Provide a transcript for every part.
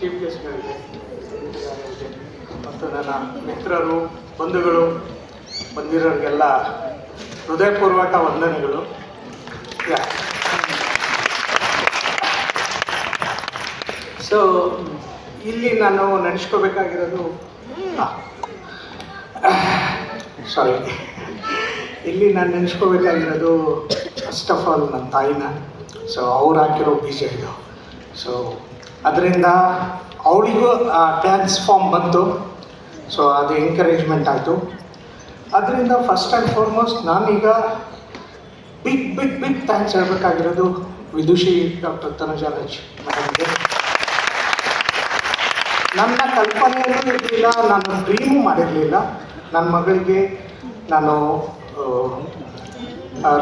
Chief ಗೆಸ್ಟ್ಗಳಿಗೆ ಮತ್ತು ನನ್ನ ಮಿತ್ರರು ಬಂಧುಗಳು ಬಂದಿರೋರಿಗೆಲ್ಲ ಹೃದಯಪೂರ್ವಕ ವಂದನೆಗಳು. ಸೊ ಇಲ್ಲಿ ನಾನು ನೆನೆಸ್ಕೋಬೇಕಾಗಿರೋದು ಇಲ್ಲಿ ನಾನು ನೆನೆಸ್ಕೋಬೇಕಾಗಿರೋದು ಫಸ್ಟ್ ಆಫ್ ಆಲ್ ನನ್ನ ತಾಯಿನ. ಸೊ ಅವ್ರು ಹಾಕಿರೋ ಬೀಜ ಇದು. ಸೊ ಅದರಿಂದ ಅವಳಿಗೂ ಡ್ಯಾನ್ಸ್ ಫಾರ್ಮ್ ಬಂತು. ಸೊ ಅದು ಎಂಕರೇಜ್ಮೆಂಟ್ ಆಯಿತು. ಅದರಿಂದ ಫಸ್ಟ್ ಆ್ಯಂಡ್ ಫಾರ್ಮೋಸ್ಟ್ ನಾನೀಗ ಬಿಗ್ ಥ್ಯಾಂಕ್ಸ್ ಹೇಳಬೇಕಾಗಿರೋದು ವಿದುಷಿ ಡಾಕ್ಟರ್ ತನುಜಾರಾಜ್ ಮೇಡಮ್ಗೆ. ನನ್ನ ಕಲ್ಪನೆಯಲ್ಲೂ ಇರಲಿಲ್ಲ, ನಾನು ಡ್ರೀಮು ಮಾಡಿರಲಿಲ್ಲ ನನ್ನ ಮಗಳಿಗೆ ನಾನು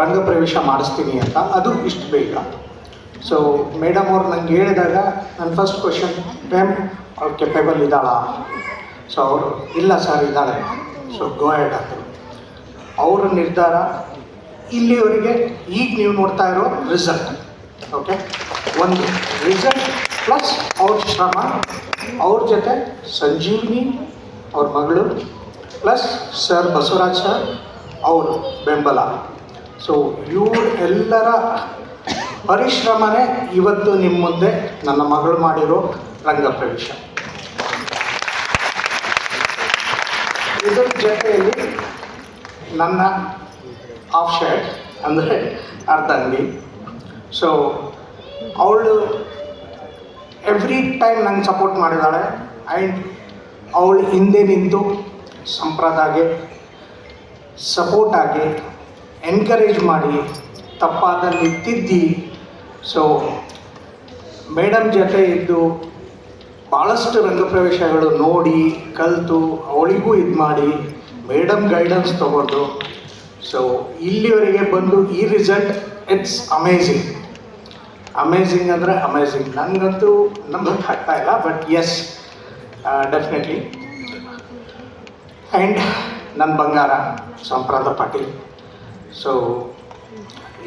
ರಂಗಪ್ರವೇಶ ಮಾಡಿಸ್ತೀನಿ ಅಂತ, ಅದು ಇಷ್ಟು ಬೇಗ. ಸೊ ಮೇಡಮ್ ಅವ್ರು ನಂಗೆ ಹೇಳಿದಾಗ ನನ್ನ ಫಸ್ಟ್ ಕ್ವೆಶನ್, ಮ್ಯಾಮ್ ಅವ್ರು ಕೆಪೇಬಲ್ ಇದ್ದಾಳಾ? ಸೊ ಅವರು ಇಲ್ಲ ಸರ್ ಇದ್ದಾಳೆ, ಸೊ ಗೋ ಹೆಡ್ ಅಂದರು. ಅವರ ನಿರ್ಧಾರ ಇಲ್ಲಿವರೆಗೆ ಈಗ ನೀವು ನೋಡ್ತಾ ಇರೋ ರಿಸಲ್ಟ್. ಓಕೆ, ಒಂದು ರಿಸಲ್ಟ್ ಪ್ಲಸ್ ಅವ್ರ ಶ್ರಮ, ಅವ್ರ ಜೊತೆ ಸಂಜೀವಿನಿ ಅವ್ರ ಮಗಳು ಪ್ಲಸ್ ಸರ್ ಬಸವರಾಜ್ ಸರ್ ಅವರು ಬೆಂಬಲ. ಸೊ ಇವ್ರ ಎಲ್ಲರ ಪರಿಶ್ರಮನೇ ಇವತ್ತು ನಿಮ್ಮ ಮುಂದೆ ನನ್ನ ಮಗಳು ಮಾಡಿರೋ ರಂಗಪ್ರವೇಶ. ಇದರ ಜೊತೆಯಲ್ಲಿ ನನ್ನ ಆಫ್ ಶರ್ಟ್ ಅಂದರೆ ಅರ್ಧಂಗಿ. ಸೊ ಅವಳು ಎವ್ರಿ ಟೈಮ್ ನಂಗೆ ಸಪೋರ್ಟ್ ಮಾಡಿದ್ದಾಳೆ. ಆ್ಯಂಡ್ ಅವಳು ಹಿಂದೆ ನಿಂತು ಸಂಪ್ರದಾಯಕ್ಕೆ ಸಪೋರ್ಟ್ ಆಗಿ ಎನ್ಕರೇಜ್ ಮಾಡಿ ತಪ್ಪಾದಲ್ಲಿ ತಿದ್ದಿ. ಸೊ ಮೇಡಮ್ ಜೊತೆ ಇದ್ದು ಭಾಳಷ್ಟು ರಂಗಪ್ರವೇಶಗಳು ನೋಡಿ ಕಲಿತು ಅವಳಿಗೂ ಇದು ಮಾಡಿ ಮೇಡಮ್ ಗೈಡೆನ್ಸ್ ತೊಗೊಂಡು ಸೊ ಇಲ್ಲಿವರೆಗೆ ಬಂದು ಈ ರಿಸಲ್ಟ್ ಇಟ್ಸ್ ಅಮೇಝಿಂಗ್. ಅಮೇಝಿಂಗ್ ಅಂದರೆ ಅಮೇಝಿಂಗ್. ನನಗಂತೂ ನಂಬಕ್ಕೆ ಆಗ್ತಾ ಇಲ್ಲ, ಬಟ್ ಎಸ್ ಡೆಫಿನೆಟ್ಲಿ. ಆ್ಯಂಡ್ ನನ್ನ ಬಂಗಾರ ಸಂಪ್ರಾದ ಪಾಟೀಲ್. ಸೊ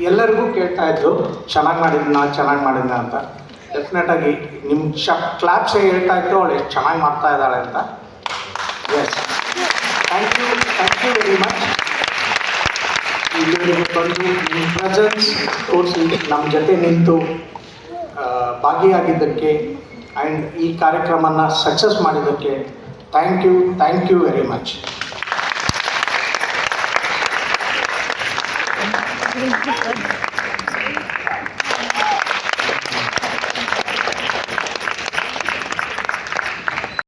ಎಲ್ಲರಿಗೂ ಕೇಳ್ತಾ ಇದ್ರು ಚೆನ್ನಾಗಿ ಮಾಡಿದ್ನ ಅಂತ. ಡೆಫಿನೆಟಾಗಿ ನಿಮ್ಮ ಕ್ಲಾಪ್ಸೇ ಹೇಳ್ತಾ ಇದ್ರು ಅವಳು ಎಷ್ಟು ಚೆನ್ನಾಗಿ ಮಾಡ್ತಾ ಇದ್ದಾಳೆ ಅಂತ. Yes, thank you very much. ಇಲ್ಲಿವರೆಗೆ ಬಂದು ನಿಮ್ಮ ಪ್ರೆಸೆನ್ಸ್ ತೋರಿಸಿ ನಮ್ಮ ಜೊತೆ ನಿಂತು ಭಾಗಿಯಾಗಿದ್ದಕ್ಕೆ ಆ್ಯಂಡ್ ಈ ಕಾರ್ಯಕ್ರಮನ ಸಕ್ಸಸ್ ಮಾಡಿದ್ದಕ್ಕೆ thank you very much. Thank you.